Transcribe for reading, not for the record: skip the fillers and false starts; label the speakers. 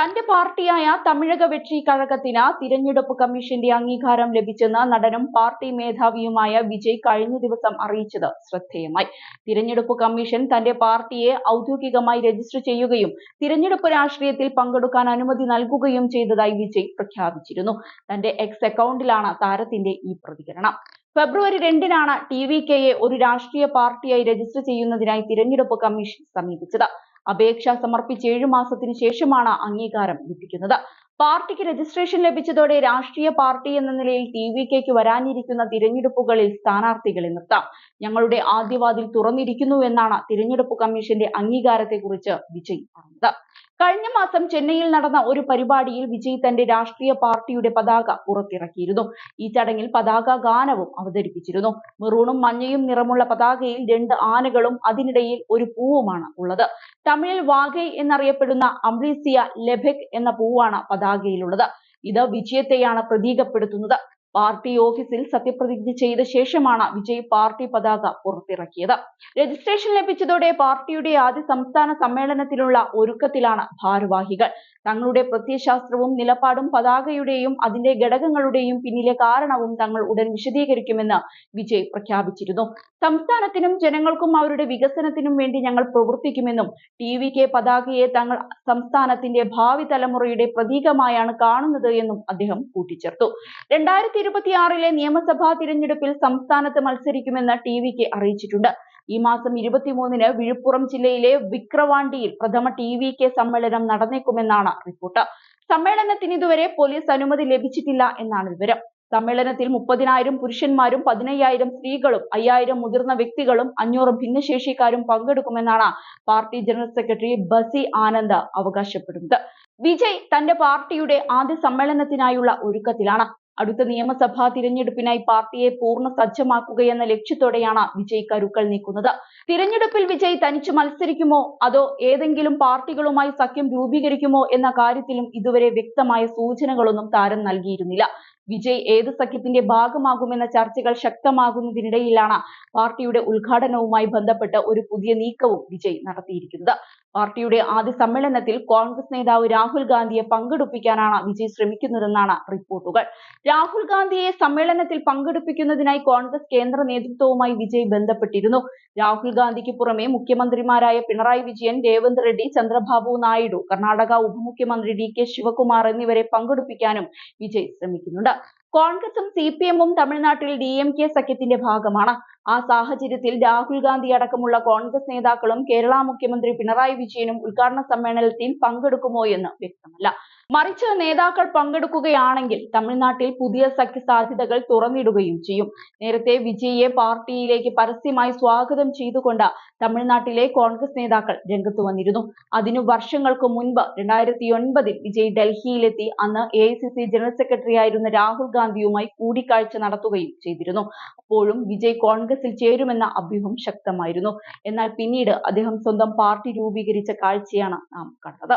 Speaker 1: തന്റെ പാർട്ടിയായ തമിഴക വെട്രി കഴകത്തിന് തിരഞ്ഞെടുപ്പ് കമ്മീഷന്റെ അംഗീകാരം ലഭിച്ചെന്ന് നടനും പാർട്ടി മേധാവിയുമായ വിജയ് കഴിഞ്ഞ ദിവസം അറിയിച്ചത് ശ്രദ്ധേയമായി. തിരഞ്ഞെടുപ്പ് കമ്മീഷൻ തന്റെ പാർട്ടിയെ ഔദ്യോഗികമായി രജിസ്റ്റർ ചെയ്യുകയും തിരഞ്ഞെടുപ്പ് രാഷ്ട്രീയത്തിൽ പങ്കെടുക്കാൻ അനുമതി നൽകുകയും ചെയ്തതായി വിജയ് പ്രഖ്യാപിച്ചിരുന്നു. തന്റെ എക്സ് അക്കൗണ്ടിലാണ് താരത്തിന്റെ ഈ പ്രതികരണം. ഫെബ്രുവരി 2-നാണ് TVKയെ ഒരു രാഷ്ട്രീയ പാർട്ടിയായി രജിസ്റ്റർ ചെയ്യുന്നതിനായി തിരഞ്ഞെടുപ്പ് കമ്മീഷൻ സമീപിച്ചത്. അപേക്ഷ സമർപ്പിച്ച് 7 മാസത്തിന് ശേഷമാണ് അംഗീകാരം ലഭിക്കുന്നത്. പാർട്ടിക്ക് രജിസ്ട്രേഷൻ ലഭിച്ചതോടെ രാഷ്ട്രീയ പാർട്ടി എന്ന നിലയിൽ TVKയ്ക്ക് വരാനിരിക്കുന്ന തിരഞ്ഞെടുപ്പുകളിൽ സ്ഥാനാർത്ഥികളെ നിർത്താം. ഞങ്ങളുടെ ആദ്യ വാതിൽ തുറന്നിരിക്കുന്നു എന്നാണ് തിരഞ്ഞെടുപ്പ് കമ്മീഷന്റെ അംഗീകാരത്തെക്കുറിച്ച് വിജയ് പറഞ്ഞത്. കഴിഞ്ഞ മാസം ചെന്നൈയിൽ നടന്ന ഒരു പരിപാടിയിൽ വിജയ് തന്റെ രാഷ്ട്രീയ പാർട്ടിയുടെ പതാക പുറത്തിറക്കിയിരുന്നു. ഈ ചടങ്ങിൽ പതാക ഗാനവും അവതരിപ്പിച്ചിരുന്നു. മെറൂണും മഞ്ഞയും നിറമുള്ള പതാകയിൽ 2 ആനകളും അതിനിടയിൽ ഒരു പൂവുമാണ് ഉള്ളത്. തമിഴിൽ വാഗൈ എന്നറിയപ്പെടുന്ന അംബ്ലീസിയ ലെബെക് എന്ന പൂവാണ് പതാകയിലുള്ളത്. ഇത് വിജയത്തെയാണ് പ്രതീകപ്പെടുത്തുന്നത്. പാർട്ടി ഓഫീസിൽ സത്യപ്രതിജ്ഞ ചെയ്ത ശേഷമാണ് വിജയ് പാർട്ടി പതാക പുറത്തിറക്കിയത്. രജിസ്ട്രേഷൻ ലഭിച്ചതോടെ പാർട്ടിയുടെ ആദ്യ സംസ്ഥാന സമ്മേളനത്തിനുള്ള ഒരുക്കത്തിലാണ് ഭാരവാഹികൾ. തങ്ങളുടെ പ്രത്യയശാസ്ത്രവും നിലപാടും പതാകയുടെയും അതിന്റെ ഘടകങ്ങളുടെയും പിന്നിലെ കാരണവും തങ്ങൾ ഉടൻ വിശദീകരിക്കുമെന്ന് വിജയ് പ്രഖ്യാപിച്ചിരുന്നു. സംസ്ഥാനത്തിനും ജനങ്ങൾക്കും അവരുടെ വികസനത്തിനും വേണ്ടി ഞങ്ങൾ പ്രവർത്തിക്കുമെന്നും TVK പതാകയെ തങ്ങൾ സംസ്ഥാനത്തിന്റെ ഭാവി തലമുറയുടെ പ്രതീകമായാണ് കാണുന്നത് എന്നും അദ്ദേഹം കൂട്ടിച്ചേർത്തു. 2026-ലെ നിയമസഭാ തിരഞ്ഞെടുപ്പിൽ സംസ്ഥാനത്ത് മത്സരിക്കുമെന്ന് TVK അറിയിച്ചിട്ടുണ്ട്. ഈ മാസം 23-ന് വിഴുപ്പുറം ജില്ലയിലെ വിക്രവാണ്ടിയിൽ പ്രഥമ TVK സമ്മേളനം നടന്നേക്കുമെന്നാണ് റിപ്പോർട്ട്. സമ്മേളനത്തിന് ഇതുവരെ പോലീസ് അനുമതി ലഭിച്ചിട്ടില്ല എന്നാണ് വിവരം. സമ്മേളനത്തിൽ 30,000 പുരുഷന്മാരും 15,000 സ്ത്രീകളും 5,000 മുതിർന്ന വ്യക്തികളും 500 ഭിന്നശേഷിക്കാരും പങ്കെടുക്കുമെന്നാണ് പാർട്ടി ജനറൽ സെക്രട്ടറി ബസി ആനന്ദ് അവകാശപ്പെടുന്നത്. വിജയ് തന്റെ പാർട്ടിയുടെ ആദ്യ സമ്മേളനത്തിനായുള്ള ഒരുക്കത്തിലാണ്. അടുത്ത നിയമസഭാ തിരഞ്ഞെടുപ്പിനായി പാർട്ടിയെ പൂർണ്ണ സജ്ജമാക്കുകയെന്ന ലക്ഷ്യത്തോടെയാണ് വിജയ് കരുക്കൾ നീക്കുന്നത്. തിരഞ്ഞെടുപ്പിൽ വിജയ് തനിച്ച് മത്സരിക്കുമോ അതോ ഏതെങ്കിലും പാർട്ടികളുമായി സഖ്യം രൂപീകരിക്കുമോ എന്ന കാര്യത്തിലും ഇതുവരെ വ്യക്തമായ സൂചനകളൊന്നും താരം നൽകിയിരുന്നില്ല. വിജയ് ഏത് സഖ്യത്തിന്റെ ഭാഗമാകുമെന്ന ചർച്ചകൾ ശക്തമാകുന്നതിനിടയിലാണ് പാർട്ടിയുടെ ഉദ്ഘാടനവുമായി ബന്ധപ്പെട്ട് ഒരു പുതിയ നീക്കവും വിജയ് നടത്തിയിരിക്കുന്നത്. പാർട്ടിയുടെ ആദ്യ സമ്മേളനത്തിൽ കോൺഗ്രസ് നേതാവ് രാഹുൽ ഗാന്ധിയെ പങ്കെടുപ്പിക്കാനാണ് വിജയ് ശ്രമിക്കുന്നതെന്നാണ് റിപ്പോർട്ടുകൾ. രാഹുൽ ഗാന്ധിയെ സമ്മേളനത്തിൽ പങ്കെടുപ്പിക്കുന്നതിനായി കോൺഗ്രസ് കേന്ദ്ര നേതൃത്വവുമായി വിജയ് ബന്ധപ്പെട്ടിരുന്നു. രാഹുൽ ഗാന്ധിക്ക് പുറമെ മുഖ്യമന്ത്രിമാരായ പിണറായി വിജയൻ, രേവന്ത് റെഡ്ഡി, ചന്ദ്രബാബു നായിഡു, കർണാടക ഉപമുഖ്യമന്ത്രി DK ശിവകുമാർ എന്നിവരെ പങ്കെടുപ്പിക്കാനും വിജയ് ശ്രമിക്കുന്നുണ്ട്. കോൺഗ്രസും CPM-ഉം തമിഴ്നാട്ടിൽ DMK സഖ്യത്തിന്റെ ഭാഗമാണ്. ആ സാഹചര്യത്തിൽ രാഹുൽ ഗാന്ധി അടക്കമുള്ള കോൺഗ്രസ് നേതാക്കളും കേരള മുഖ്യമന്ത്രി പിണറായി വിജയനും ഉദ്ഘാടന സമ്മേളനത്തിൽ പങ്കെടുക്കുമോ എന്ന് വ്യക്തമല്ല. മറിച്ച് നേതാക്കൾ പങ്കെടുക്കുകയാണെങ്കിൽ തമിഴ്നാട്ടിൽ പുതിയ സഖ്യ സാധ്യതകൾ തുറന്നിടുകയും ചെയ്യും. നേരത്തെ വിജയിയെ പാർട്ടിയിലേക്ക് പരസ്യമായി സ്വാഗതം ചെയ്തുകൊണ്ട് തമിഴ്നാട്ടിലെ കോൺഗ്രസ് നേതാക്കൾ രംഗത്ത് വന്നിരുന്നു. അതിനു വർഷങ്ങൾക്ക് മുൻപ് 2009-ൽ വിജയ് ഡൽഹിയിലെത്തി അന്ന് AICC ജനറൽ സെക്രട്ടറി ആയിരുന്ന രാഹുൽ ഗാന്ധിയുമായി കൂടിക്കാഴ്ച നടത്തുകയും ചെയ്തിരുന്നു. അപ്പോഴും വിജയ് കോൺഗ്രസിൽ ചേരുമെന്ന അഭ്യൂഹം ശക്തമായിരുന്നു. എന്നാൽ പിന്നീട് അദ്ദേഹം സ്വന്തം പാർട്ടി രൂപീകരിച്ച കാഴ്ചയാണ് നാം കണ്ടത്.